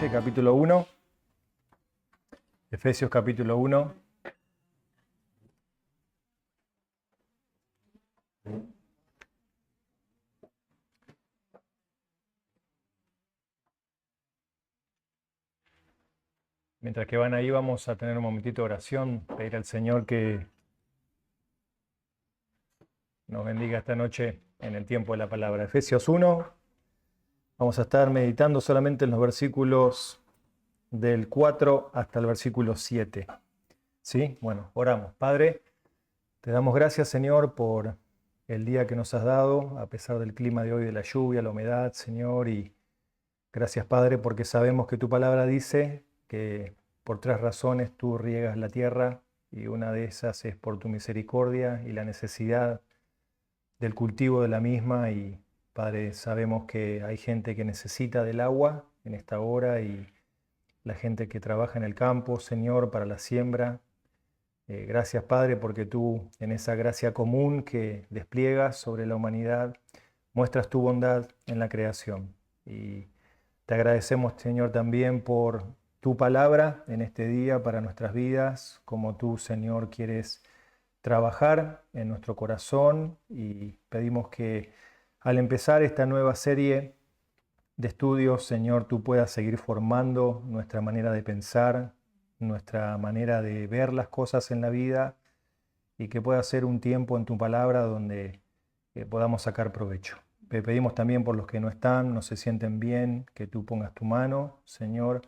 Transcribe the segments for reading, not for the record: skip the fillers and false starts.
nuevamente, capítulo 1. Efesios capítulo 1. Mientras que van ahí, vamos a tener un momentito de oración, pedir al Señor que nos bendiga esta noche en el tiempo de la palabra. Efesios 1, vamos a estar meditando solamente en los versículos del 4 hasta el versículo 7. ¿Sí? Bueno, oramos. Padre, te damos gracias, Señor, por el día que nos has dado, a pesar del clima de hoy, de la lluvia, la humedad, Señor, y gracias, Padre, porque sabemos que tu palabra dice que por 3 razones tú riegas la tierra, y una de esas es por tu misericordia y la necesidad del cultivo de la misma. Y, Padre, sabemos que hay gente que necesita del agua en esta hora, y la gente que trabaja en el campo, Señor, para la siembra. Gracias, Padre, porque tú, en esa gracia común que despliegas sobre la humanidad, muestras tu bondad en la creación. Y te agradecemos, Señor, también por tu palabra en este día para nuestras vidas, como tú, Señor, quieres trabajar en nuestro corazón, y pedimos que al empezar esta nueva serie de estudios, Señor, tú puedas seguir formando nuestra manera de pensar, nuestra manera de ver las cosas en la vida, y que pueda ser un tiempo en tu palabra donde podamos sacar provecho. Te pedimos también por los que no están, no se sienten bien, que tú pongas tu mano, Señor,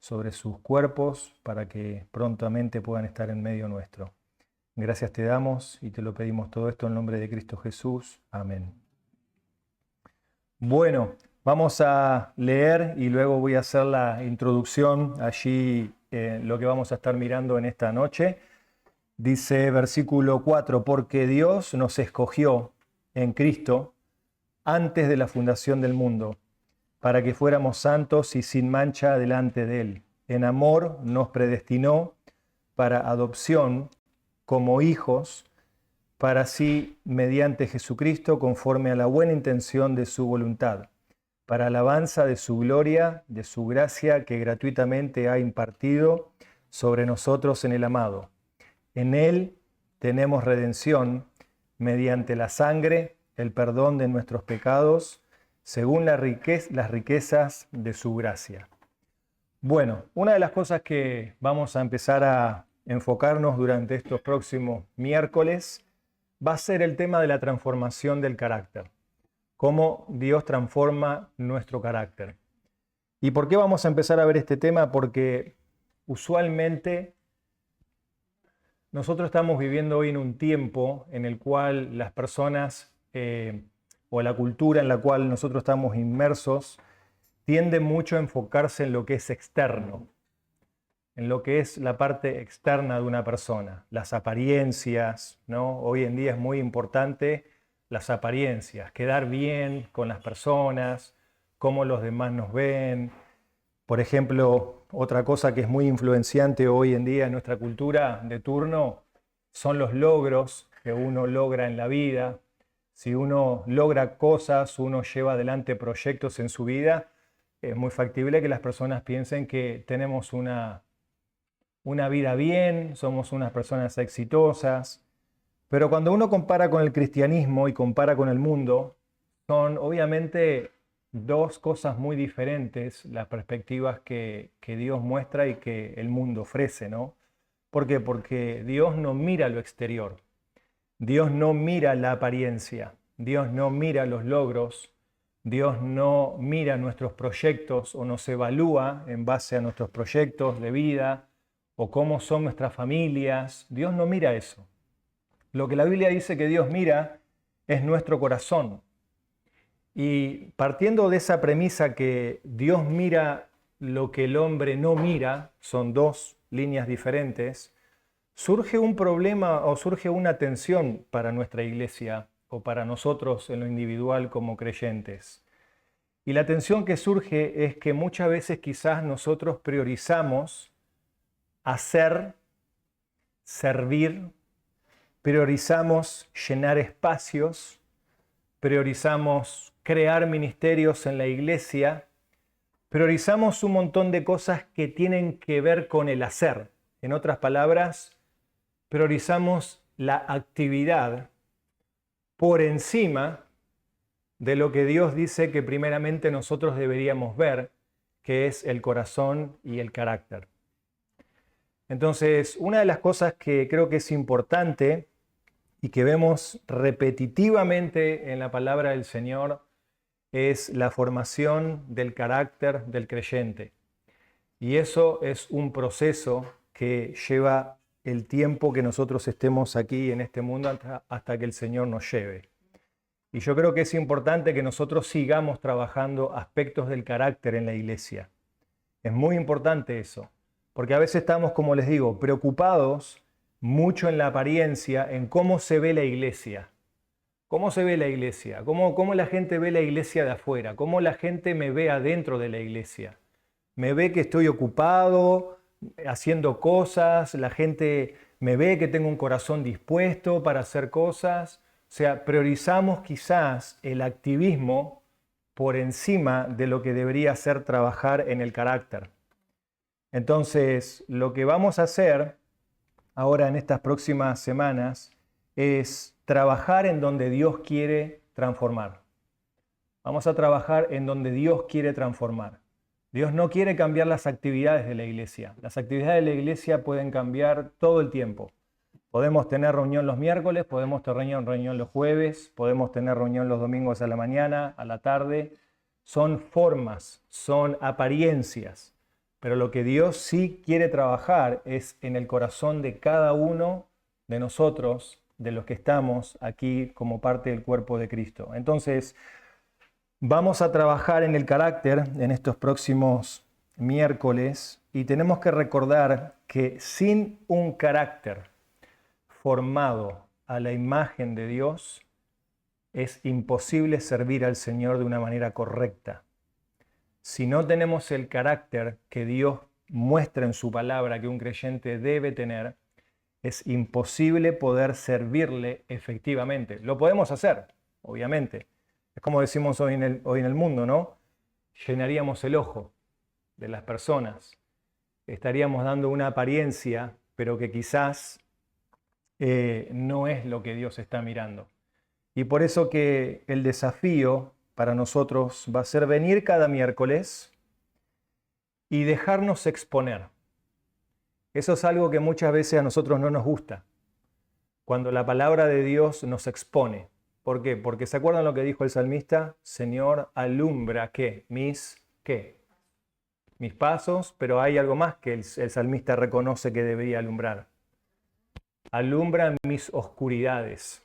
sobre sus cuerpos para que prontamente puedan estar en medio nuestro. Gracias te damos y te lo pedimos todo esto en nombre de Cristo Jesús. Amén. Bueno, vamos a leer y luego voy a hacer la introducción allí, lo que vamos a estar mirando en esta noche. Dice versículo 4, porque Dios nos escogió en Cristo antes de la fundación del mundo, para que fuéramos santos y sin mancha delante de Él. En amor nos predestinó para adopción como hijos, para sí, mediante Jesucristo, conforme a la buena intención de su voluntad, para alabanza de su gloria, de su gracia que gratuitamente ha impartido sobre nosotros en el amado. En Él tenemos redención mediante la sangre, el perdón de nuestros pecados, según las riquezas de su gracia. Bueno, una de las cosas que vamos a empezar a enfocarnos durante estos próximos miércoles va a ser el tema de la transformación del carácter. Cómo Dios transforma nuestro carácter. ¿Y por qué vamos a empezar a ver este tema? Porque usualmente nosotros estamos viviendo hoy en un tiempo en el cual las personas o la cultura en la cual nosotros estamos inmersos tiende mucho a enfocarse en lo que es externo, en lo que es la parte externa de una persona, las apariencias, ¿no? Hoy en día es muy importante las apariencias, quedar bien con las personas, cómo los demás nos ven. Por ejemplo, otra cosa que es muy influenciante hoy en día en nuestra cultura de turno son los logros que uno logra en la vida. Si uno logra cosas, uno lleva adelante proyectos en su vida, es muy factible que las personas piensen que tenemos una vida bien, somos unas personas exitosas. Pero cuando uno compara con el cristianismo y compara con el mundo, son obviamente dos cosas muy diferentes las perspectivas que Dios muestra y que el mundo ofrece, ¿no? ¿Por qué? Porque Dios no mira lo exterior, Dios no mira la apariencia, Dios no mira los logros, Dios no mira nuestros proyectos o nos evalúa en base a nuestros proyectos de vida o cómo son nuestras familias. Dios no mira eso. Lo que la Biblia dice que Dios mira es nuestro corazón. Y partiendo de esa premisa que Dios mira lo que el hombre no mira, son dos líneas diferentes, surge un problema o surge una tensión para nuestra iglesia o para nosotros en lo individual como creyentes. Y la tensión que surge es que muchas veces quizás nosotros priorizamos hacer, servir, priorizamos llenar espacios, priorizamos crear ministerios en la iglesia priorizamos un montón de cosas que tienen que ver con el hacer. En otras palabras, priorizamos la actividad por encima de lo que Dios dice que primeramente nosotros deberíamos ver, que es el corazón y el carácter. Entonces, una de las cosas que creo que es importante y que vemos repetitivamente en la palabra del Señor es la formación del carácter del creyente. Y eso es un proceso que lleva el tiempo que nosotros estemos aquí en este mundo hasta que el Señor nos lleve. Y yo creo que es importante que nosotros sigamos trabajando aspectos del carácter en la iglesia. Es muy importante eso, porque a veces estamos, como les digo, preocupados mucho en la apariencia, en cómo se ve la iglesia. ¿Cómo se ve la iglesia? ¿Cómo la gente ve la iglesia de afuera? ¿Cómo la gente me ve adentro de la iglesia? ¿Me ve que estoy ocupado, haciendo cosas? ¿La gente me ve que tengo un corazón dispuesto para hacer cosas? O sea, priorizamos quizás el activismo por encima de lo que debería ser trabajar en el carácter. Entonces, lo que vamos a hacer ahora en estas próximas semanas es trabajar en donde Dios quiere transformar. Vamos a trabajar en donde Dios quiere transformar. Dios no quiere cambiar las actividades de la iglesia. Las actividades de la iglesia pueden cambiar todo el tiempo. Podemos tener reunión los miércoles, podemos tener reunión los jueves, podemos tener reunión los domingos a la mañana, a la tarde. Son formas, son apariencias. Pero lo que Dios sí quiere trabajar es en el corazón de cada uno de nosotros, de los que estamos aquí como parte del cuerpo de Cristo. Entonces, vamos a trabajar en el carácter en estos próximos miércoles y tenemos que recordar que sin un carácter formado a la imagen de Dios, es imposible servir al Señor de una manera correcta. Si no tenemos el carácter que Dios muestra en su palabra que un creyente debe tener, es imposible poder servirle efectivamente. Lo podemos hacer, obviamente. Es como decimos hoy en el mundo, ¿no? Llenaríamos el ojo de las personas. Estaríamos dando una apariencia, pero que quizás no es lo que Dios está mirando. Y por eso que el desafío para nosotros va a ser venir cada miércoles y dejarnos exponer. Eso es algo que muchas veces a nosotros no nos gusta, cuando la palabra de Dios nos expone. ¿Por qué? Porque ¿se acuerdan lo que dijo el salmista? Señor, alumbra, ¿qué? ¿Qué? Mis pasos, pero hay algo más que el salmista reconoce que debería alumbrar. Alumbra mis oscuridades.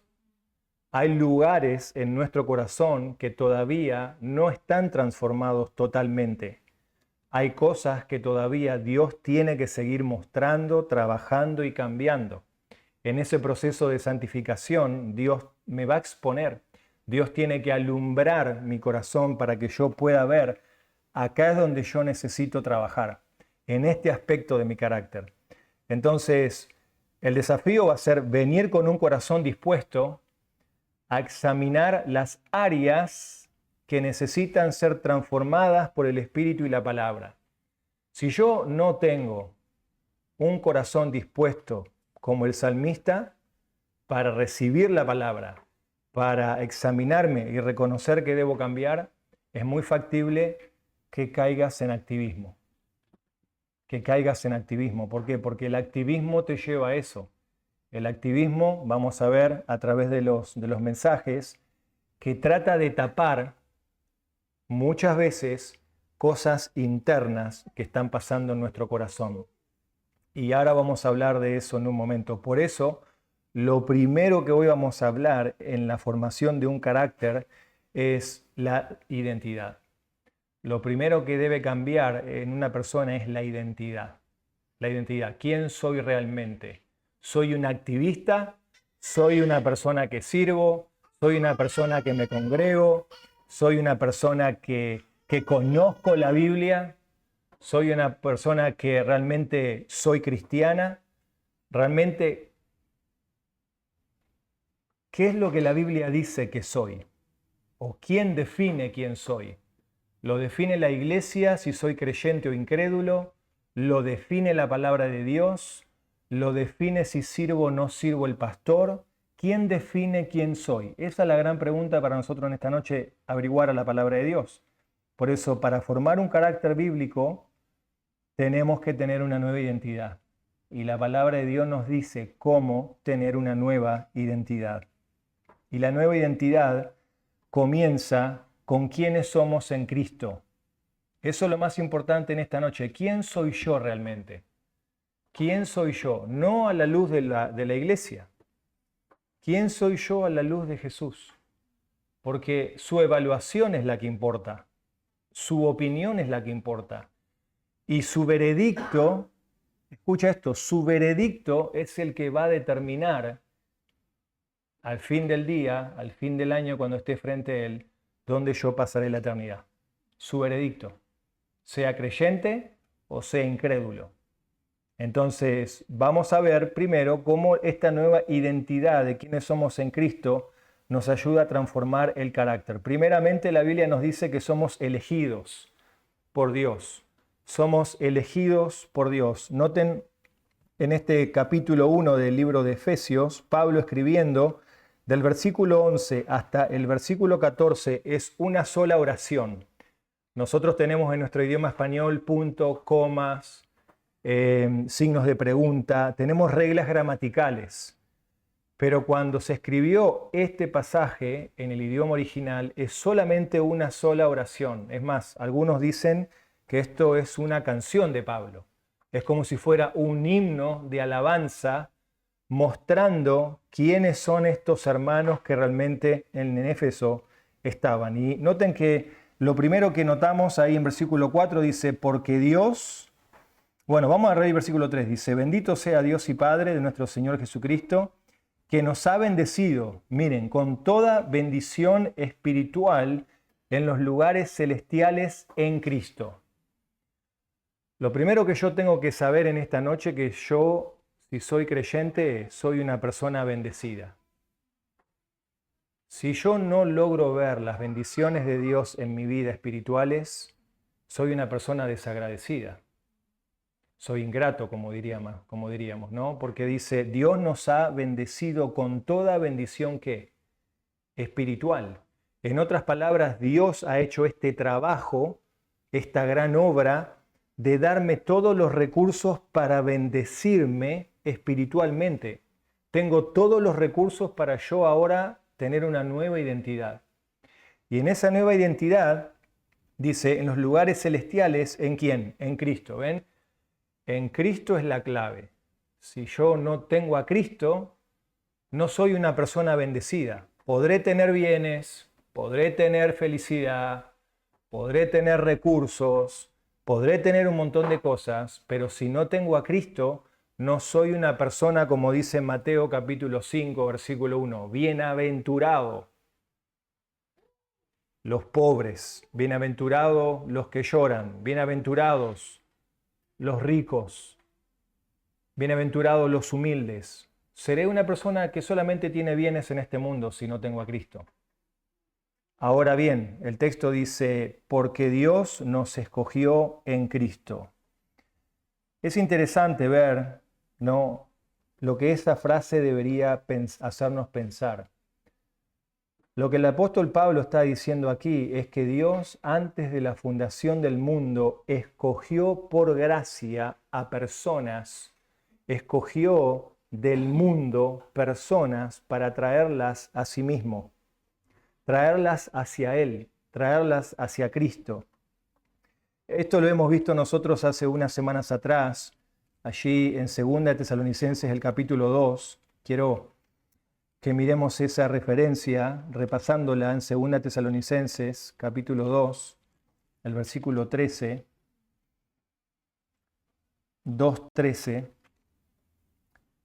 Hay lugares en nuestro corazón que todavía no están transformados totalmente. Hay cosas que todavía Dios tiene que seguir mostrando, trabajando y cambiando. En ese proceso de santificación, Dios me va a exponer. Dios tiene que alumbrar mi corazón para que yo pueda ver, acá es donde yo necesito trabajar, en este aspecto de mi carácter. Entonces, el desafío va a ser venir con un corazón dispuesto a examinar las áreas que necesitan ser transformadas por el Espíritu y la palabra. Si yo no tengo un corazón dispuesto como el salmista para recibir la palabra, para examinarme y reconocer que debo cambiar, es muy factible que caigas en activismo. ¿Por qué? Porque el activismo te lleva a eso. El activismo, vamos a ver a través de los mensajes, que trata de tapar muchas veces cosas internas que están pasando en nuestro corazón. Y ahora vamos a hablar de eso en un momento. Por eso, lo primero que hoy vamos a hablar en la formación de un carácter es la identidad. Lo primero que debe cambiar en una persona es la identidad. La identidad. ¿Quién soy realmente? ¿Soy un activista? ¿Soy una persona que sirvo? ¿Soy una persona que me congrego? ¿Soy una persona que conozco la Biblia? ¿Soy una persona que realmente soy cristiana? ¿Realmente qué es lo que la Biblia dice que soy? ¿O quién define quién soy? Lo define la iglesia si soy creyente o incrédulo, lo define la palabra de Dios, lo define si sirvo o no sirvo el pastor. ¿Quién define quién soy? Esa es la gran pregunta para nosotros en esta noche, averiguar a la palabra de Dios. Por eso, para formar un carácter bíblico, tenemos que tener una nueva identidad. Y la palabra de Dios nos dice cómo tener una nueva identidad. Y la nueva identidad comienza con quiénes somos en Cristo. Eso es lo más importante en esta noche. ¿Quién soy yo realmente? ¿Quién soy yo? No a la luz de la iglesia. ¿Quién soy yo a la luz de Jesús? Porque su evaluación es la que importa. Su opinión es la que importa. Y su veredicto, escucha esto, su veredicto es el que va a determinar al fin del día, al fin del año, cuando esté frente a Él, dónde yo pasaré la eternidad. Su veredicto, sea creyente o sea incrédulo. Entonces, vamos a ver primero cómo esta nueva identidad de quiénes somos en Cristo nos ayuda a transformar el carácter. Primeramente, la Biblia nos dice que somos elegidos por Dios. Somos elegidos por Dios. Noten en este capítulo 1 del libro de Efesios, Pablo escribiendo, del versículo 11 hasta el versículo 14, es una sola oración. Nosotros tenemos en nuestro idioma español puntos, comas, signos de pregunta, tenemos reglas gramaticales. Pero cuando se escribió este pasaje en el idioma original, es solamente una sola oración. Es más, algunos dicen que esto es una canción de Pablo. Es como si fuera un himno de alabanza mostrando quiénes son estos hermanos que realmente en Éfeso estaban. Y noten que lo primero que notamos ahí en versículo 4 dice, porque Dios, bueno, vamos a leer el versículo 3, dice, bendito sea Dios y Padre de nuestro Señor Jesucristo, que nos ha bendecido, miren, con toda bendición espiritual en los lugares celestiales en Cristo. Lo primero que yo tengo que saber en esta noche, que yo, si soy creyente, soy una persona bendecida. Si yo no logro ver las bendiciones de Dios en mi vida espirituales, soy una persona desagradecida. Soy ingrato, como diríamos, ¿no? Porque dice, Dios nos ha bendecido con toda bendición ¿qué? Espiritual. En otras palabras, Dios ha hecho este trabajo, esta gran obra, de darme todos los recursos para bendecirme espiritualmente. Tengo todos los recursos para yo ahora tener una nueva identidad. Y en esa nueva identidad, dice, en los lugares celestiales, ¿en quién? En Cristo, ¿ven? En Cristo es la clave. Si yo no tengo a Cristo, no soy una persona bendecida. Podré tener bienes, podré tener felicidad, podré tener recursos, podré tener un montón de cosas, pero si no tengo a Cristo, no soy una persona, como dice Mateo capítulo 5, versículo 1, bienaventurado los pobres, bienaventurados los que lloran, bienaventurados los ricos, bienaventurados los humildes. Seré una persona que solamente tiene bienes en este mundo si no tengo a Cristo. Ahora bien, el texto dice, porque Dios nos escogió en Cristo. Es interesante ver, ¿no?, lo que esa frase debería hacernos pensar. Lo que el apóstol Pablo está diciendo aquí es que Dios, antes de la fundación del mundo, escogió por gracia a personas, escogió del mundo personas para traerlas a sí mismo, traerlas hacia Él, traerlas hacia Cristo. Esto lo hemos visto nosotros hace unas semanas atrás, allí en 2 Tesalonicenses, el capítulo 2. Quiero que miremos esa referencia, repasándola en 2 Tesalonicenses, capítulo 2, el versículo 13, 2:13.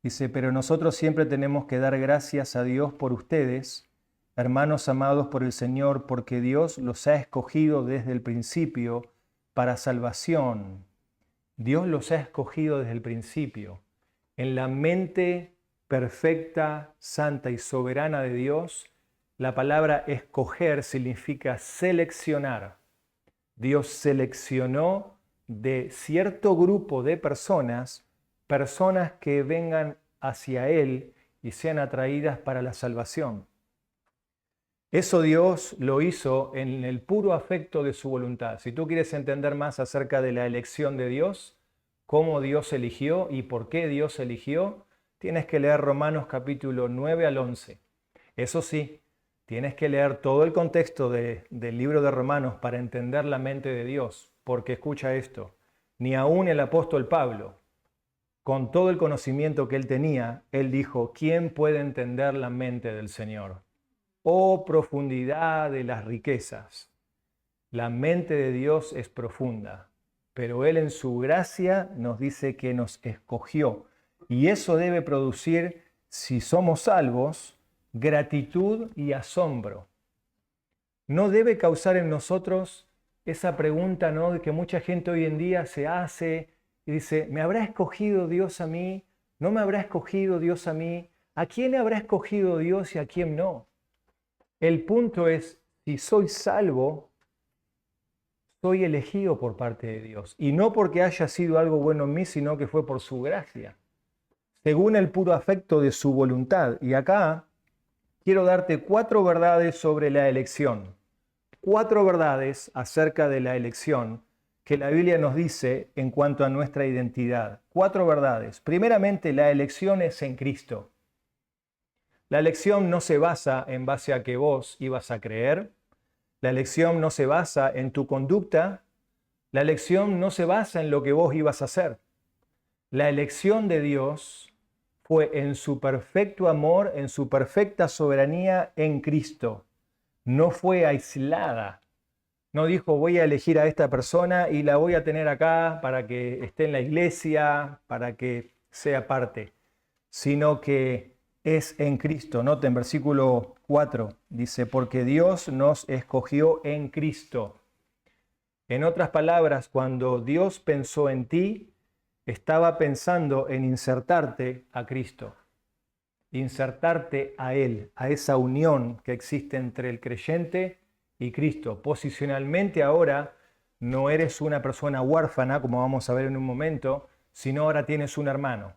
Dice, pero nosotros siempre tenemos que dar gracias a Dios por ustedes, hermanos amados por el Señor, porque Dios los ha escogido desde el principio para salvación. Dios los ha escogido desde el principio. En la mente perfecta, santa y soberana de Dios, la palabra escoger significa seleccionar. Dios seleccionó de cierto grupo de personas, personas que vengan hacia Él y sean atraídas para la salvación. Eso Dios lo hizo en el puro afecto de su voluntad. Si tú quieres entender más acerca de la elección de Dios, cómo Dios eligió y por qué Dios eligió, tienes que leer Romanos capítulo 9 al 11. Eso sí, tienes que leer todo el contexto del libro de Romanos para entender la mente de Dios, porque escucha esto, ni aún el apóstol Pablo, con todo el conocimiento que él tenía, él dijo, ¿quién puede entender la mente del Señor? Oh profundidad de las riquezas. La mente de Dios es profunda, pero Él en su gracia nos dice que nos escogió. Y eso debe producir, si somos salvos, gratitud y asombro. No debe causar en nosotros esa pregunta, ¿no?, de que mucha gente hoy en día se hace y dice, ¿me habrá escogido Dios a mí? ¿No me habrá escogido Dios a mí? ¿A quién habrá escogido Dios y a quién no? El punto es, si soy salvo, soy elegido por parte de Dios. Y no porque haya sido algo bueno en mí, sino que fue por su gracia, según el puro afecto de su voluntad. Y acá quiero darte 4 verdades sobre la elección. 4 verdades acerca de la elección que la Biblia nos dice en cuanto a nuestra identidad. 4 verdades. Primeramente, la elección es en Cristo. La elección no se basa en base a que vos ibas a creer. La elección no se basa en tu conducta. La elección no se basa en lo que vos ibas a hacer. La elección de Dios fue en su perfecto amor, en su perfecta soberanía en Cristo. No fue aislada. No dijo, voy a elegir a esta persona y la voy a tener acá para que esté en la iglesia, para que sea parte, sino que es en Cristo. Noten, versículo 4, dice, porque Dios nos escogió en Cristo. En otras palabras, cuando Dios pensó en ti, estaba pensando en insertarte a Cristo, insertarte a Él, a esa unión que existe entre el creyente y Cristo. Posicionalmente ahora no eres una persona huérfana, como vamos a ver en un momento, sino ahora tienes un hermano.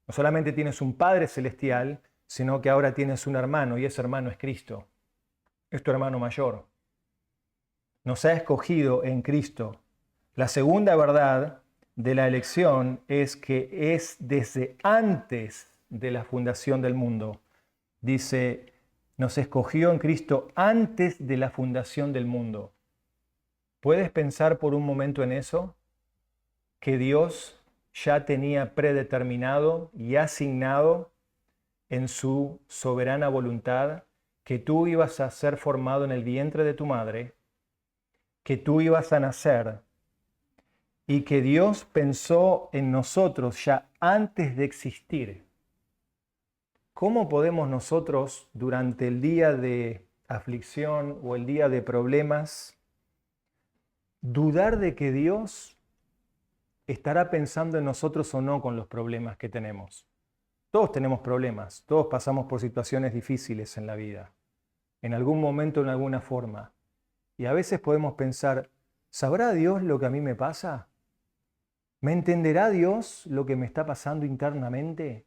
No solamente tienes un Padre celestial, sino que ahora tienes un hermano y ese hermano es Cristo. Es tu hermano mayor. Nos ha escogido en Cristo. La segunda verdad de la elección es que es desde antes de la fundación del mundo. Dice, nos escogió en Cristo antes de la fundación del mundo. ¿Puedes pensar por un momento en eso? Que Dios ya tenía predeterminado y asignado en su soberana voluntad que tú ibas a ser formado en el vientre de tu madre, que tú ibas a nacer y que Dios pensó en nosotros ya antes de existir. ¿Cómo podemos nosotros durante el día de aflicción o el día de problemas dudar de que Dios estará pensando en nosotros o no con los problemas que tenemos? Todos tenemos problemas, todos pasamos por situaciones difíciles en la vida, en algún momento, en alguna forma. Y a veces podemos pensar, ¿sabrá Dios lo que a mí me pasa? ¿Me entenderá Dios lo que me está pasando internamente?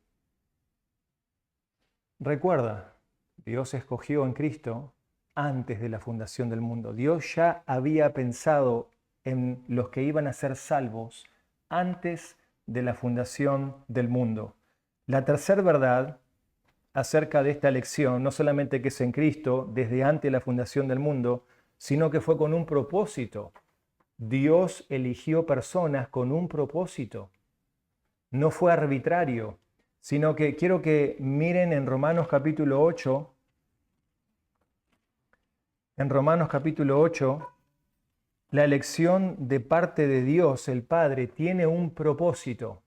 Recuerda, Dios escogió en Cristo antes de la fundación del mundo. Dios ya había pensado en los que iban a ser salvos antes de la fundación del mundo. La tercera verdad acerca de esta elección, no solamente que es en Cristo desde antes de la fundación del mundo, sino que fue con un propósito. Dios eligió personas con un propósito. No fue arbitrario, sino que quiero que miren en Romanos capítulo 8. En Romanos capítulo 8, la elección de parte de Dios, el Padre, tiene un propósito.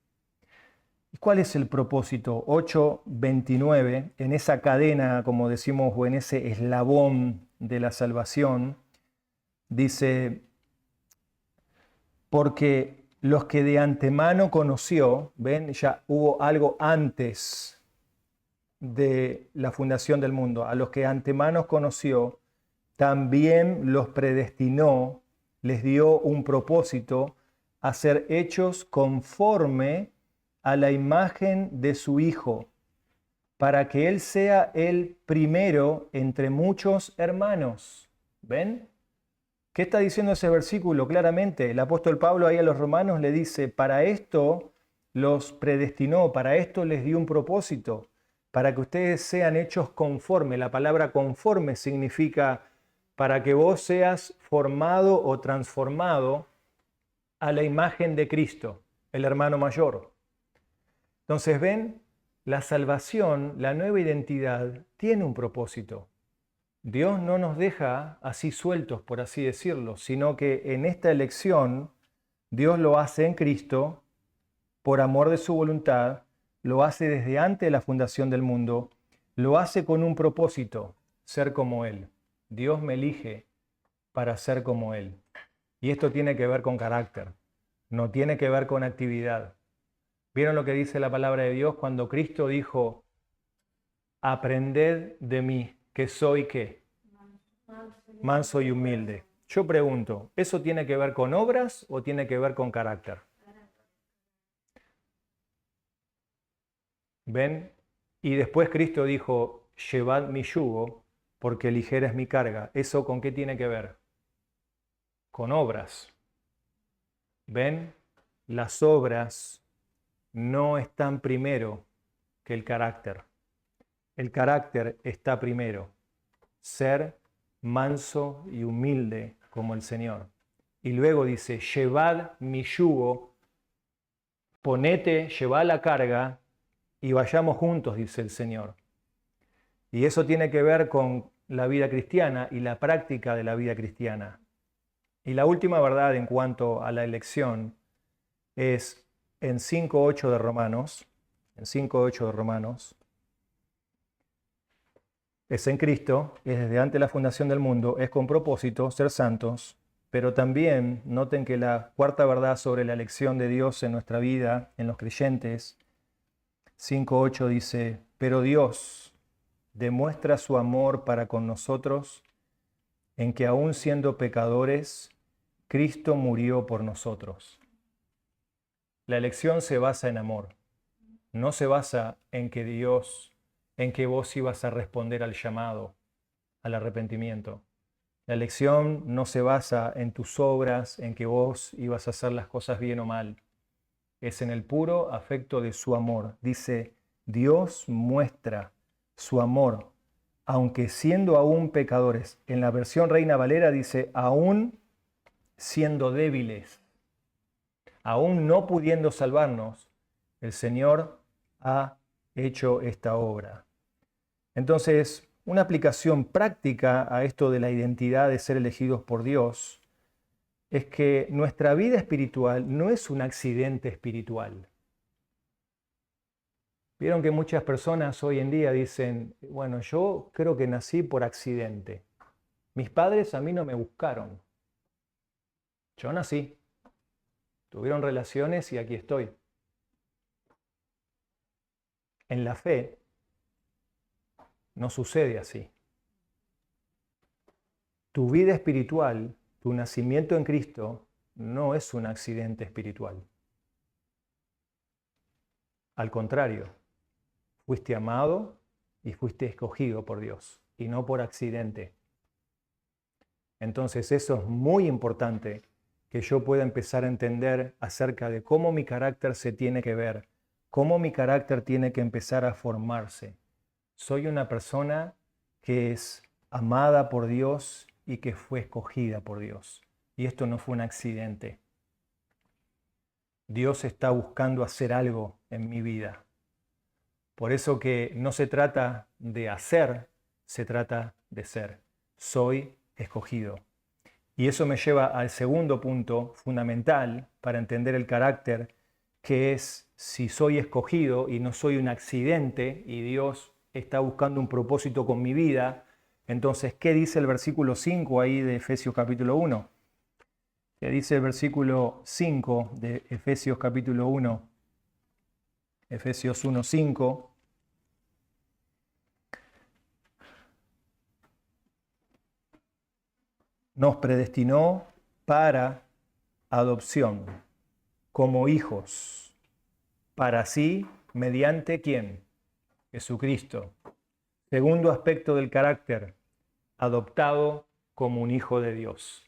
¿Cuál es el propósito? 8:29, en esa cadena, como decimos, o en ese eslabón de la salvación, dice, porque los que de antemano conoció, ven, ya hubo algo antes de la fundación del mundo, a los que antemano conoció, también los predestinó, les dio un propósito a ser hechos conforme a la imagen de su Hijo, para que Él sea el primero entre muchos hermanos. ¿Ven? ¿Qué está diciendo ese versículo? Claramente, el apóstol Pablo ahí a los romanos le dice, para esto los predestinó, para esto les dio un propósito, para que ustedes sean hechos conforme. La palabra conforme significa para que vos seas formado o transformado a la imagen de Cristo, el hermano mayor. Entonces, ven, la salvación, la nueva identidad, tiene un propósito. Dios no nos deja así sueltos, por así decirlo, sino que en esta elección Dios lo hace en Cristo, por amor de su voluntad, lo hace desde antes de la fundación del mundo, lo hace con un propósito, ser como Él. Dios me elige para ser como Él. Y esto tiene que ver con carácter, no tiene que ver con actividad. ¿Vieron lo que dice la palabra de Dios cuando Cristo dijo, aprended de mí, que soy qué? Manso y humilde. Yo pregunto, ¿eso tiene que ver con obras o tiene que ver con carácter? ¿Ven? Y después Cristo dijo, llevad mi yugo, porque ligera es mi carga. ¿Eso con qué tiene que ver? Con obras. ¿Ven? Las obras no están primero que el carácter. El carácter está primero. Ser manso y humilde como el Señor. Y luego dice, llevad mi yugo, ponete, llevad la carga y vayamos juntos, dice el Señor. Y eso tiene que ver con la vida cristiana y la práctica de la vida cristiana. Y la última verdad en cuanto a la elección es en 5.8 de Romanos, es en Cristo, es desde antes de la fundación del mundo, es con propósito ser santos, pero también noten que la cuarta verdad sobre la elección de Dios en nuestra vida, en los creyentes, 5.8 dice, pero Dios demuestra su amor para con nosotros en que aun siendo pecadores, Cristo murió por nosotros. La elección se basa en amor, no se basa en que vos ibas a responder al llamado, al arrepentimiento. La elección no se basa en tus obras, en que vos ibas a hacer las cosas bien o mal. Es en el puro afecto de su amor. Dice, Dios muestra su amor, aunque siendo aún pecadores. En la versión Reina Valera dice, aún siendo débiles, aún no pudiendo salvarnos, el Señor ha hecho esta obra. Entonces, una aplicación práctica a esto de la identidad de ser elegidos por Dios es que nuestra vida espiritual no es un accidente espiritual. Vieron que muchas personas hoy en día dicen, bueno, yo creo que nací por accidente. Mis padres a mí no me buscaron. Yo nací. Tuvieron relaciones y aquí estoy. En la fe no sucede así. Tu vida espiritual, tu nacimiento en Cristo, no es un accidente espiritual. Al contrario, fuiste amado y fuiste escogido por Dios, y no por accidente. Entonces eso es muy importante, que yo pueda empezar a entender acerca de cómo mi carácter se tiene que ver, cómo mi carácter tiene que empezar a formarse. Soy una persona que es amada por Dios y que fue escogida por Dios. Y esto no fue un accidente. Dios está buscando hacer algo en mi vida. Por eso que no se trata de hacer, se trata de ser. Soy escogido. Y eso me lleva al segundo punto fundamental para entender el carácter, que es si soy escogido y no soy un accidente y Dios está buscando un propósito con mi vida. Entonces, ¿qué dice el versículo 5 ahí de Efesios capítulo 1? ¿Qué dice el versículo 5 de Efesios capítulo 1? Efesios 1:5. Nos predestinó para adopción, como hijos, para sí, mediante ¿quién? Jesucristo. Segundo aspecto del carácter, adoptado como un hijo de Dios.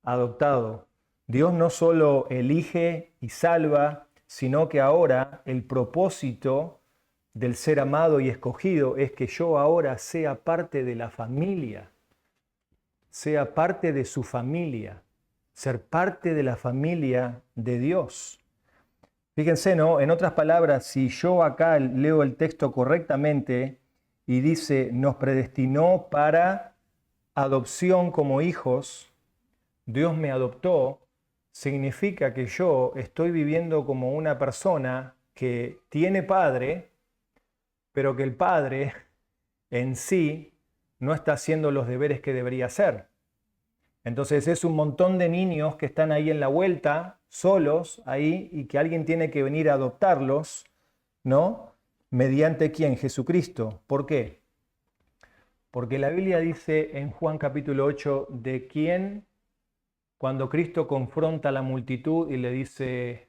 Adoptado. Dios no solo elige y salva, sino que ahora el propósito del ser amado y escogido es que yo ahora sea parte de la familia, sea parte de su familia, ser parte de la familia de Dios. Fíjense, ¿no? En otras palabras, si yo acá leo el texto correctamente y dice, nos predestinó para adopción como hijos, Dios me adoptó, significa que yo estoy viviendo como una persona que tiene padre, pero que el padre en sí no está haciendo los deberes que debería hacer. Entonces es un montón de niños que están ahí en la vuelta, solos ahí, y que alguien tiene que venir a adoptarlos, ¿no? ¿Mediante quién? Jesucristo. ¿Por qué? Porque la Biblia dice en Juan capítulo 8 de quién, cuando Cristo confronta a la multitud y le dice,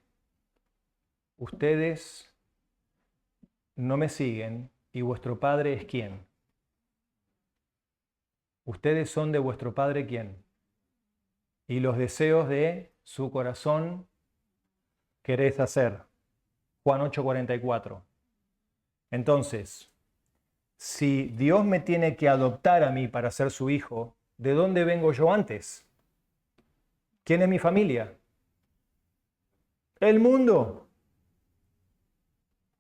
ustedes no me siguen y vuestro Padre es quién. Ustedes son de vuestro Padre quién. Y los deseos de su corazón queréis hacer. Juan 8:44. Entonces, si Dios me tiene que adoptar a mí para ser su hijo, ¿de dónde vengo yo antes? ¿Quién es mi familia? El mundo.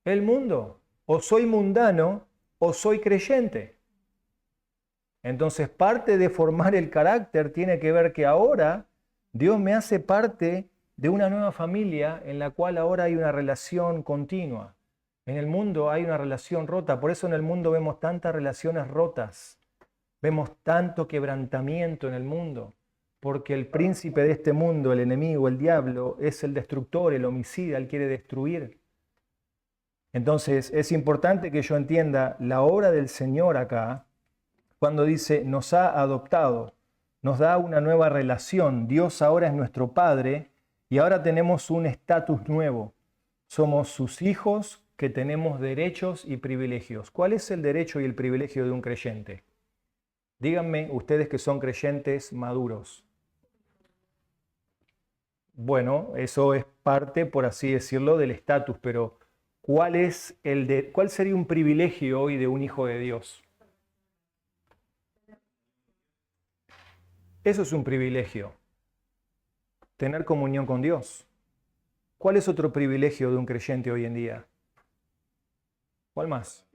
El mundo. O soy mundano o soy creyente. Entonces, parte de formar el carácter tiene que ver que ahora Dios me hace parte de una nueva familia en la cual ahora hay una relación continua. En el mundo hay una relación rota, por eso en el mundo vemos tantas relaciones rotas, vemos tanto quebrantamiento en el mundo, porque el príncipe de este mundo, el enemigo, el diablo, es el destructor, el homicida, él quiere destruir. Entonces es importante que yo entienda la obra del Señor acá, cuando dice nos ha adoptado, nos da una nueva relación, Dios ahora es nuestro Padre y ahora tenemos un estatus nuevo, somos sus hijos que tenemos derechos y privilegios. ¿Cuál es el derecho y el privilegio de un creyente? Díganme ustedes que son creyentes maduros. Bueno, eso es parte, por así decirlo, del estatus, pero ¿cuál sería un privilegio hoy de un hijo de Dios? Eso es un privilegio, tener comunión con Dios. ¿Cuál es otro privilegio de un creyente hoy en día? ¿Cuál más?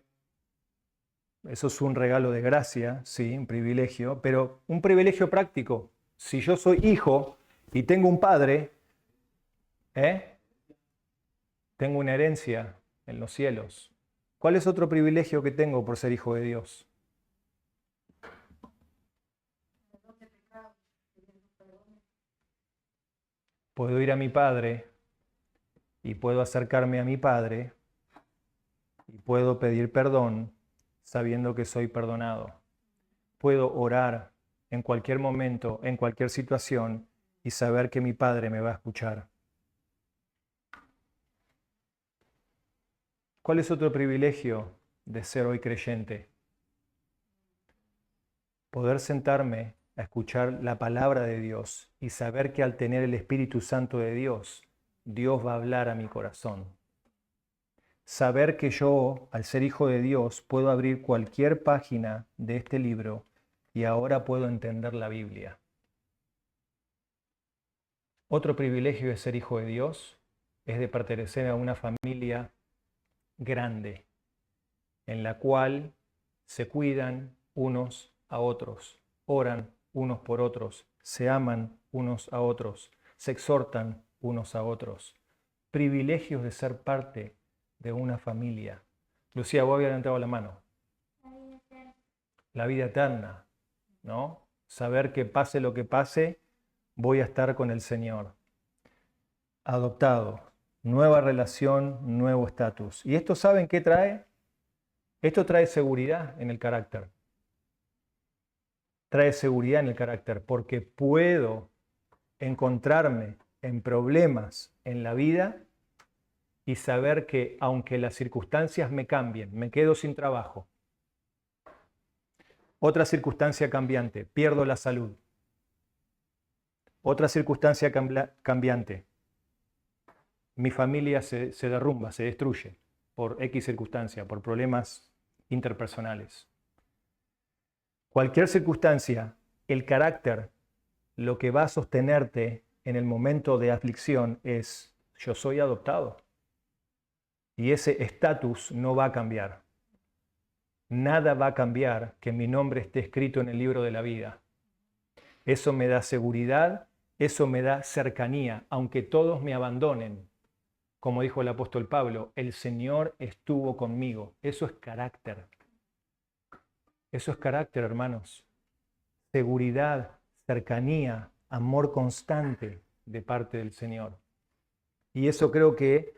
Eso es un regalo de gracia, sí, un privilegio, pero un privilegio práctico. Si yo soy hijo y tengo un padre, tengo una herencia en los cielos. ¿Cuál es otro privilegio que tengo por ser hijo de Dios? Puedo ir a mi padre y puedo acercarme a mi padre y puedo pedir perdón sabiendo que soy perdonado. Puedo orar en cualquier momento, en cualquier situación y saber que mi padre me va a escuchar. ¿Cuál es otro privilegio de ser hoy creyente? Poder sentarme a escuchar la palabra de Dios y saber que al tener el Espíritu Santo de Dios, Dios va a hablar a mi corazón. Saber que yo, al ser hijo de Dios, puedo abrir cualquier página de este libro y ahora puedo entender la Biblia. Otro privilegio de ser hijo de Dios es de pertenecer a una familia grande, en la cual se cuidan unos a otros, oran unos por otros, se aman unos a otros, se exhortan unos a otros. Privilegios de ser parte de una familia. Lucía, vos habías levantado la mano. La vida eterna, ¿no? Saber que pase lo que pase, voy a estar con el Señor. Adoptado, nueva relación, nuevo estatus. ¿Y esto saben qué trae? Esto trae seguridad en el carácter. Trae seguridad en el carácter porque puedo encontrarme en problemas en la vida y saber que aunque las circunstancias me cambien, me quedo sin trabajo, otra circunstancia cambiante, pierdo la salud, otra circunstancia cambiante, mi familia se derrumba, se destruye por X circunstancia, por problemas interpersonales. Cualquier circunstancia, el carácter, lo que va a sostenerte en el momento de aflicción es: yo soy adoptado. Y ese estatus no va a cambiar. Nada va a cambiar que mi nombre esté escrito en el libro de la vida. Eso me da seguridad, eso me da cercanía, aunque todos me abandonen. Como dijo el apóstol Pablo, el Señor estuvo conmigo. Eso es carácter. Eso es carácter, hermanos. Seguridad, cercanía, amor constante de parte del Señor. Y eso creo que,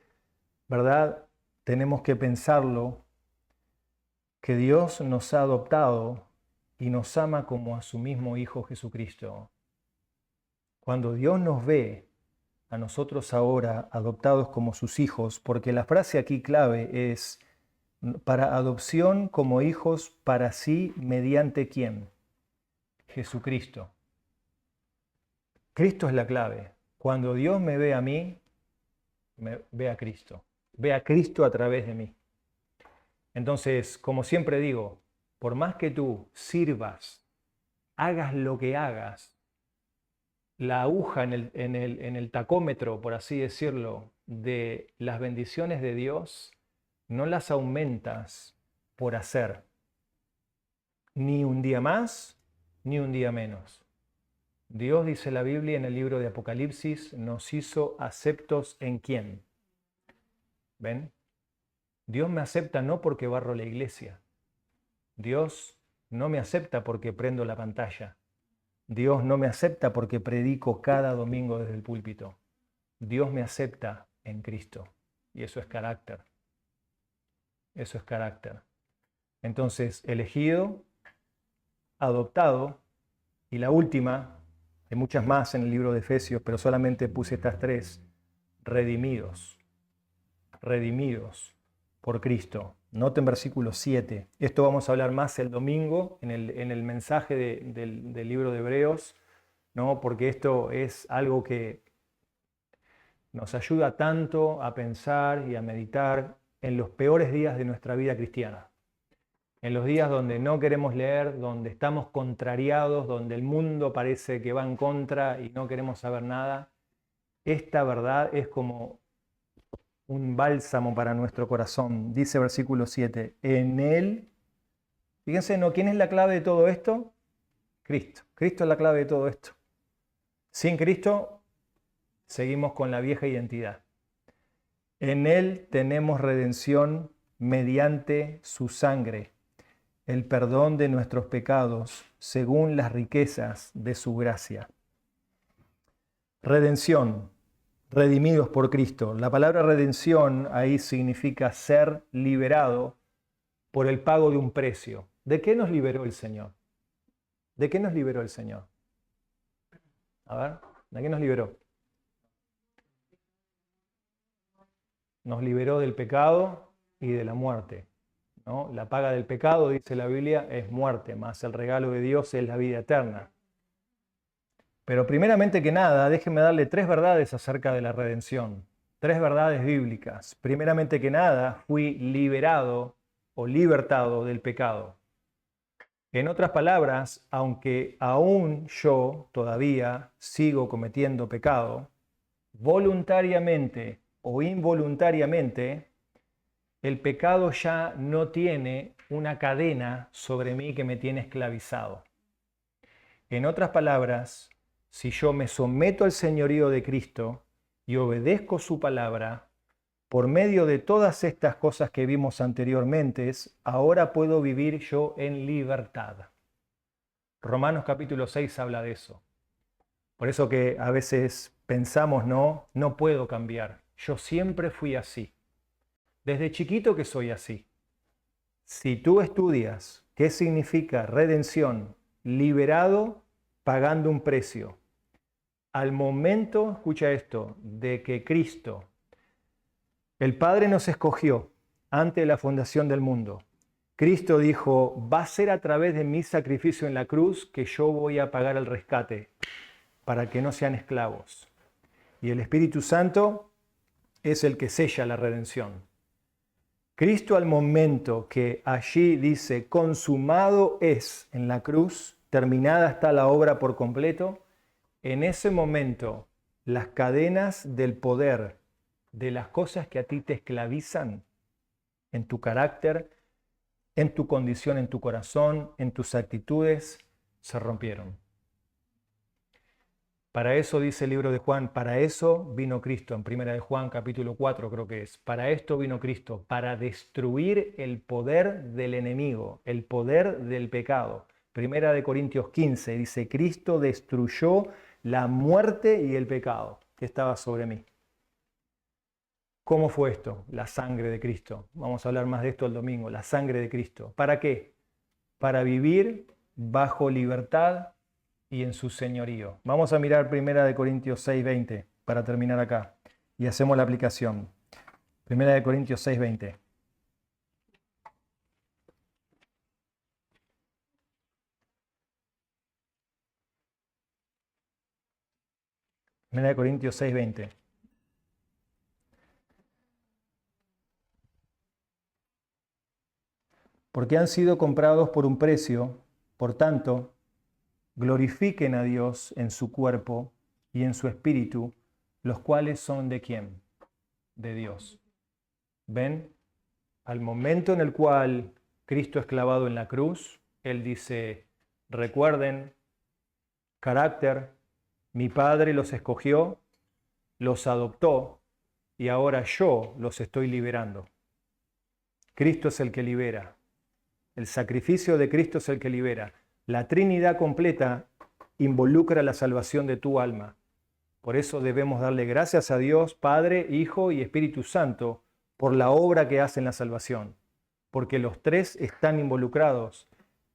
¿verdad? Tenemos que pensarlo, que Dios nos ha adoptado y nos ama como a su mismo Hijo Jesucristo. Cuando Dios nos ve a nosotros ahora adoptados como sus hijos, porque la frase aquí clave es: para adopción como hijos para sí, ¿mediante quién? Jesucristo. Cristo es la clave. Cuando Dios me ve a mí, ve a Cristo. Ve a Cristo a través de mí. Entonces, como siempre digo, por más que tú sirvas, hagas lo que hagas, la aguja en el tacómetro, por así decirlo, de las bendiciones de Dios, no las aumentas por hacer. Ni un día más, ni un día menos. Dios, dice la Biblia en el libro de Apocalipsis, nos hizo aceptos ¿en quién? ¿Ven? Dios me acepta no porque barro la iglesia. Dios no me acepta porque prendo la pantalla. Dios no me acepta porque predico cada domingo desde el púlpito. Dios me acepta en Cristo. Y eso es carácter. Eso es carácter. Entonces, elegido, adoptado, y la última, hay muchas más en el libro de Efesios, pero solamente puse estas tres: redimidos. Redimidos por Cristo. Noten versículo 7. Esto vamos a hablar más el domingo en el mensaje del libro de Hebreos, ¿no? Porque esto es algo que nos ayuda tanto a pensar y a meditar en los peores días de nuestra vida cristiana. En los días donde no queremos leer, donde estamos contrariados, donde el mundo parece que va en contra y no queremos saber nada. Esta verdad es como un bálsamo para nuestro corazón. Dice versículo 7, en Él, fíjense, ¿no? ¿Quién es la clave de todo esto? Cristo. Cristo es la clave de todo esto. Sin Cristo, seguimos con la vieja identidad. En Él tenemos redención mediante su sangre, el perdón de nuestros pecados, según las riquezas de su gracia. Redención. Redimidos por Cristo. La palabra redención ahí significa ser liberado por el pago de un precio. ¿De qué nos liberó el Señor? ¿De qué nos liberó el Señor? A ver, ¿de qué nos liberó? Nos liberó del pecado y de la muerte, ¿no? La paga del pecado, dice la Biblia, es muerte, más el regalo de Dios es la vida eterna. Pero primeramente que nada, déjenme darle tres verdades acerca de la redención. Tres verdades bíblicas. Primeramente que nada, fui liberado o libertado del pecado. En otras palabras, aunque aún yo todavía sigo cometiendo pecado, voluntariamente o involuntariamente, el pecado ya no tiene una cadena sobre mí que me tiene esclavizado. En otras palabras, si yo me someto al señorío de Cristo y obedezco su palabra, por medio de todas estas cosas que vimos anteriormente, ahora puedo vivir yo en libertad. Romanos capítulo 6 habla de eso. Por eso que a veces pensamos, no puedo cambiar. Yo siempre fui así. Desde chiquito que soy así. Si tú estudias qué significa redención, liberado pagando un precio, al momento, escucha esto, de que Cristo, el Padre nos escogió antes de la fundación del mundo. Cristo dijo, va a ser a través de mi sacrificio en la cruz que yo voy a pagar el rescate para que no sean esclavos. Y el Espíritu Santo es el que sella la redención. Cristo al momento que allí dice, consumado es en la cruz, terminada está la obra por completo, en ese momento las cadenas del poder, de las cosas que a ti te esclavizan, en tu carácter, en tu condición, en tu corazón, en tus actitudes, se rompieron. Para eso dice el libro de Juan, para eso vino Cristo, en 1 de Juan capítulo 4 creo que es, para esto vino Cristo, para destruir el poder del enemigo, el poder del pecado. 1 de Corintios 15 dice, Cristo destruyó la muerte y el pecado que estaba sobre mí. ¿Cómo fue esto? La sangre de Cristo. Vamos a hablar más de esto el domingo, la sangre de Cristo. ¿Para qué? Para vivir bajo libertad y en su señorío. Vamos a mirar 1 de Corintios 6:20 para terminar acá y hacemos la aplicación. 1 de Corintios 6:20. Primera de Corintios 6:20. Porque han sido comprados por un precio, por tanto, glorifiquen a Dios en su cuerpo y en su espíritu, los cuales son ¿de quién? De Dios. ¿Ven? Al momento en el cual Cristo es clavado en la cruz, Él dice, recuerden, carácter, mi Padre los escogió, los adoptó y ahora yo los estoy liberando. Cristo es el que libera. El sacrificio de Cristo es el que libera. La Trinidad completa involucra la salvación de tu alma. Por eso debemos darle gracias a Dios, Padre, Hijo y Espíritu Santo, por la obra que hace en la salvación. Porque los tres están involucrados.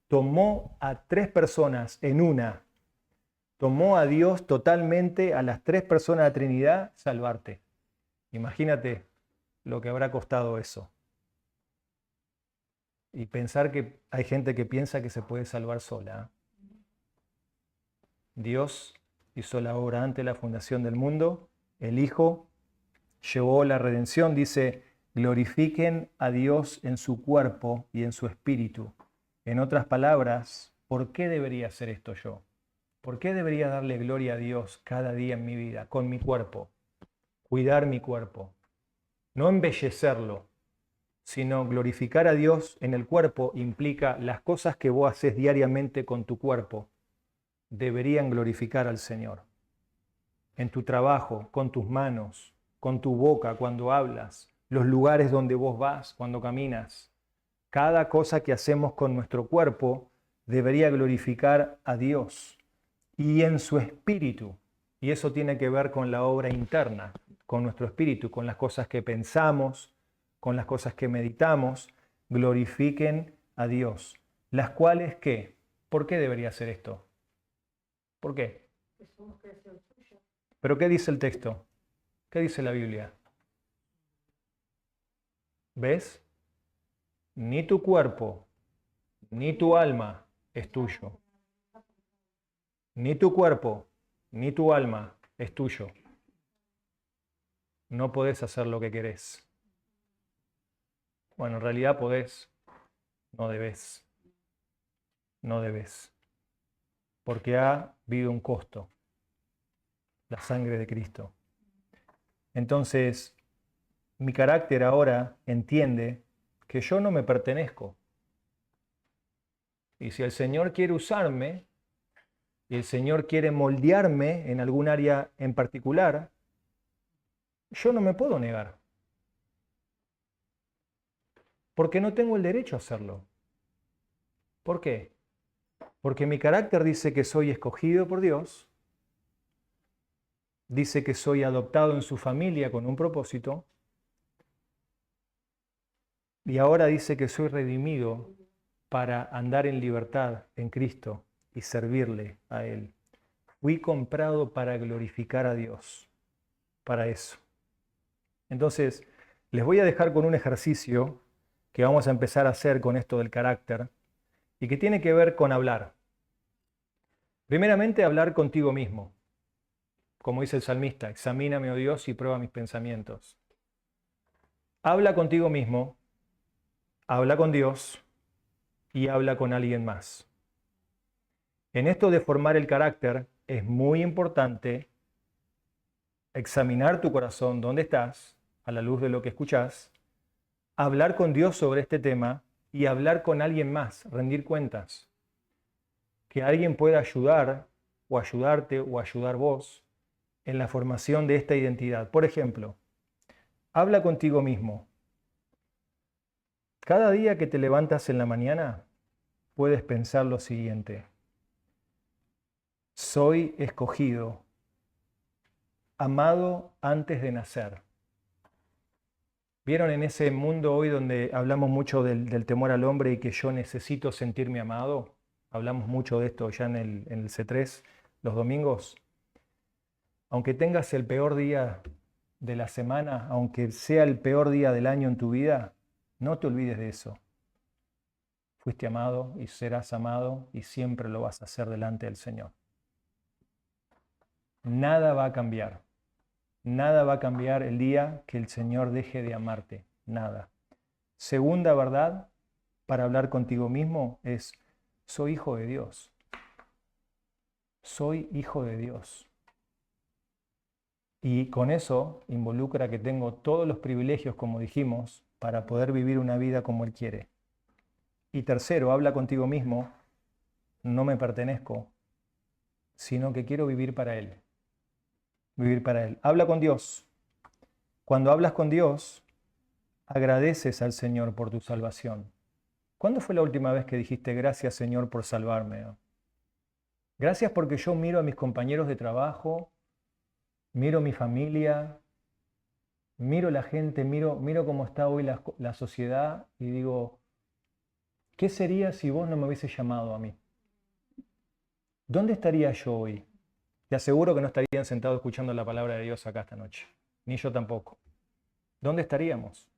Tomó a tres personas en una. Tomó a Dios totalmente, a las tres personas de la Trinidad, salvarte. Imagínate lo que habrá costado eso. Y pensar que hay gente que piensa que se puede salvar sola. Dios hizo la obra antes de la fundación del mundo. El Hijo llevó la redención. Dice, glorifiquen a Dios en su cuerpo y en su espíritu. En otras palabras, ¿por qué debería hacer esto yo? ¿Por qué debería darle gloria a Dios cada día en mi vida, con mi cuerpo? Cuidar mi cuerpo. No embellecerlo, sino glorificar a Dios en el cuerpo implica las cosas que vos haces diariamente con tu cuerpo deberían glorificar al Señor. En tu trabajo, con tus manos, con tu boca cuando hablas, los lugares donde vos vas cuando caminas. Cada cosa que hacemos con nuestro cuerpo debería glorificar a Dios y en su espíritu. Y eso tiene que ver con la obra interna, con nuestro espíritu, con las cosas que pensamos, con las cosas que meditamos, glorifiquen a Dios. Las cuales, ¿qué? ¿Por qué debería hacer esto? ¿Por qué? ¿Pero qué dice el texto? ¿Qué dice la Biblia? ¿Ves? Ni tu cuerpo, ni tu alma es tuyo. Ni tu cuerpo, ni tu alma es tuyo. No podés hacer lo que querés. Bueno, en realidad podés, no debes. No debes. Porque ha habido un costo, la sangre de Cristo. Entonces, mi carácter ahora entiende que yo no me pertenezco. Y si el Señor quiere usarme, y el Señor quiere moldearme en algún área en particular, yo no me puedo negar. Porque no tengo el derecho a hacerlo. ¿Por qué? Porque mi carácter dice que soy escogido por Dios, dice que soy adoptado en su familia con un propósito, y ahora dice que soy redimido para andar en libertad en Cristo y servirle a Él. Fui comprado para glorificar a Dios, para eso. Entonces, les voy a dejar con un ejercicio que vamos a empezar a hacer con esto del carácter y que tiene que ver con hablar. Primeramente, hablar contigo mismo. Como dice el salmista, examíname, oh Dios, y prueba mis pensamientos. Habla contigo mismo, habla con Dios y habla con alguien más. En esto de formar el carácter es muy importante examinar tu corazón, dónde estás, a la luz de lo que escuchás, hablar con Dios sobre este tema y hablar con alguien más, rendir cuentas. Que alguien pueda ayudar o ayudarte o ayudar vos en la formación de esta identidad. Por ejemplo, habla contigo mismo. Cada día que te levantas en la mañana, puedes pensar lo siguiente: soy escogido, amado antes de nacer. ¿Vieron en ese mundo hoy donde hablamos mucho del temor al hombre y que yo necesito sentirme amado? Hablamos mucho de esto ya en el C3 los domingos. Aunque tengas el peor día de la semana, aunque sea el peor día del año en tu vida, no te olvides de eso. Fuiste amado y serás amado y siempre lo vas a hacer delante del Señor. Nada va a cambiar. Nada va a cambiar el día que el Señor deje de amarte. Nada. Segunda verdad para hablar contigo mismo es: soy hijo de Dios. Soy hijo de Dios. Y con eso involucra que tengo todos los privilegios, como dijimos, para poder vivir una vida como Él quiere. Y tercero, habla contigo mismo: no me pertenezco, sino que quiero vivir para Él. Vivir para Él. Habla con Dios. Cuando hablas con Dios, agradeces al Señor por tu salvación. ¿Cuándo fue la última vez que dijiste gracias, Señor, por salvarme? Gracias porque yo miro a mis compañeros de trabajo, miro mi familia, miro la gente, miro cómo está hoy la sociedad y digo, ¿qué sería si vos no me hubieses llamado a mí? ¿Dónde estaría yo hoy? Te aseguro que no estarían sentados escuchando la palabra de Dios acá esta noche, ni yo tampoco. ¿Dónde estaríamos?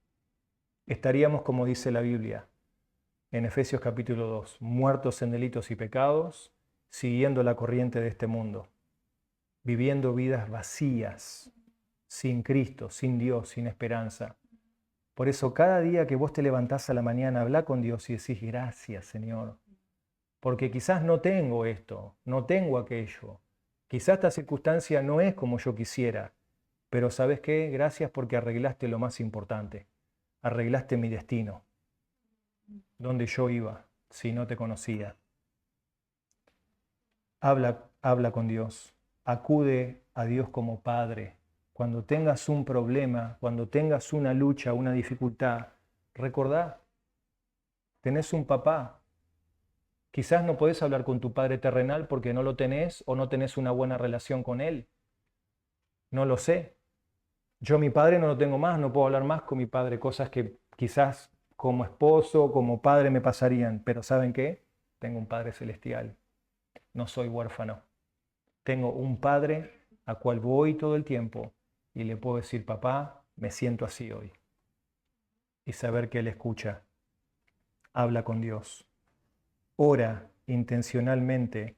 Estaríamos, como dice la Biblia en Efesios capítulo 2, muertos en delitos y pecados, siguiendo la corriente de este mundo, viviendo vidas vacías, sin Cristo, sin Dios, sin esperanza. Por eso cada día que vos te levantás a la mañana, habla con Dios y decís gracias, Señor, porque quizás no tengo esto, no tengo aquello, quizás esta circunstancia no es como yo quisiera, pero ¿sabes qué? Gracias porque arreglaste lo más importante, arreglaste mi destino, donde yo iba si no te conocía. Habla con Dios, acude a Dios como Padre. Cuando tengas un problema, cuando tengas una lucha, una dificultad, recordá, tenés un papá. Quizás no podés hablar con tu padre terrenal porque no lo tenés o no tenés una buena relación con él. No lo sé. Yo mi padre no lo tengo más, no puedo hablar más con mi padre, cosas que quizás como esposo, como padre me pasarían, pero ¿saben qué? Tengo un Padre celestial. No soy huérfano. Tengo un Padre a cual voy todo el tiempo y le puedo decir, papá, me siento así hoy. Y saber que Él escucha. Habla con Dios. Ora intencionalmente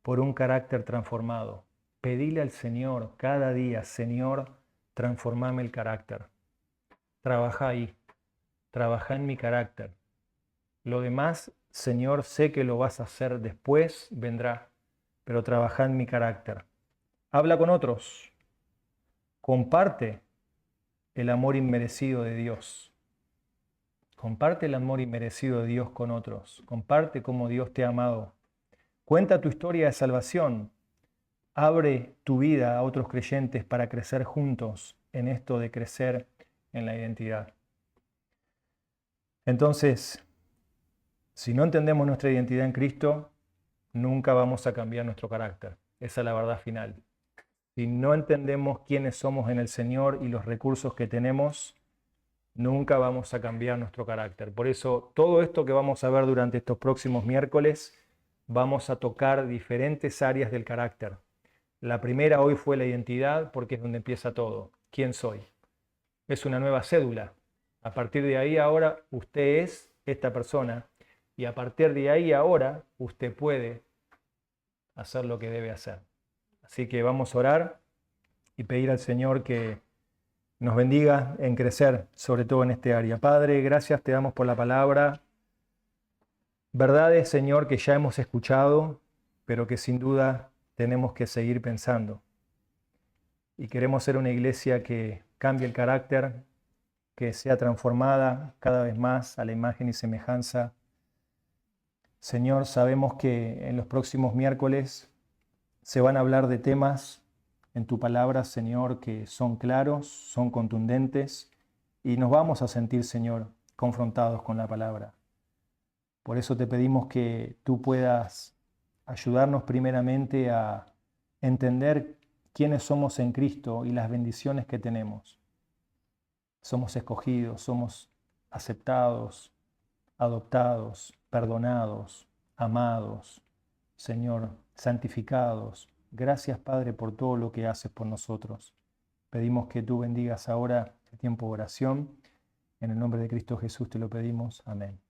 por un carácter transformado. Pedile al Señor cada día, Señor, transformame el carácter. Trabaja ahí. Trabaja en mi carácter. Lo demás, Señor, sé que lo vas a hacer después, vendrá, pero trabaja en mi carácter. Habla con otros. Comparte el amor inmerecido de Dios. Comparte el amor inmerecido de Dios con otros. Comparte cómo Dios te ha amado. Cuenta tu historia de salvación. Abre tu vida a otros creyentes para crecer juntos en esto de crecer en la identidad. Entonces, si no entendemos nuestra identidad en Cristo, nunca vamos a cambiar nuestro carácter. Esa es la verdad final. Si no entendemos quiénes somos en el Señor y los recursos que tenemos, nunca vamos a cambiar nuestro carácter. Por eso, todo esto que vamos a ver durante estos próximos miércoles, vamos a tocar diferentes áreas del carácter. La primera hoy fue la identidad, porque es donde empieza todo. ¿Quién soy? Es una nueva cédula. A partir de ahí ahora usted es esta persona y a partir de ahí ahora usted puede hacer lo que debe hacer. Así que vamos a orar y pedir al Señor que nos bendiga en crecer, sobre todo en este área. Padre, gracias te damos por la palabra. Verdades, Señor, que ya hemos escuchado, pero que sin duda tenemos que seguir pensando. Y queremos ser una iglesia que cambie el carácter, que sea transformada cada vez más a la imagen y semejanza. Señor, sabemos que en los próximos miércoles se van a hablar de temas en tu palabra, Señor, que son claros, son contundentes y nos vamos a sentir, Señor, confrontados con la palabra. Por eso te pedimos que tú puedas ayudarnos primeramente a entender quiénes somos en Cristo y las bendiciones que tenemos. Somos escogidos, somos aceptados, adoptados, perdonados, amados, Señor, santificados. Gracias, Padre, por todo lo que haces por nosotros. Pedimos que tú bendigas ahora el tiempo de oración. En el nombre de Cristo Jesús te lo pedimos. Amén.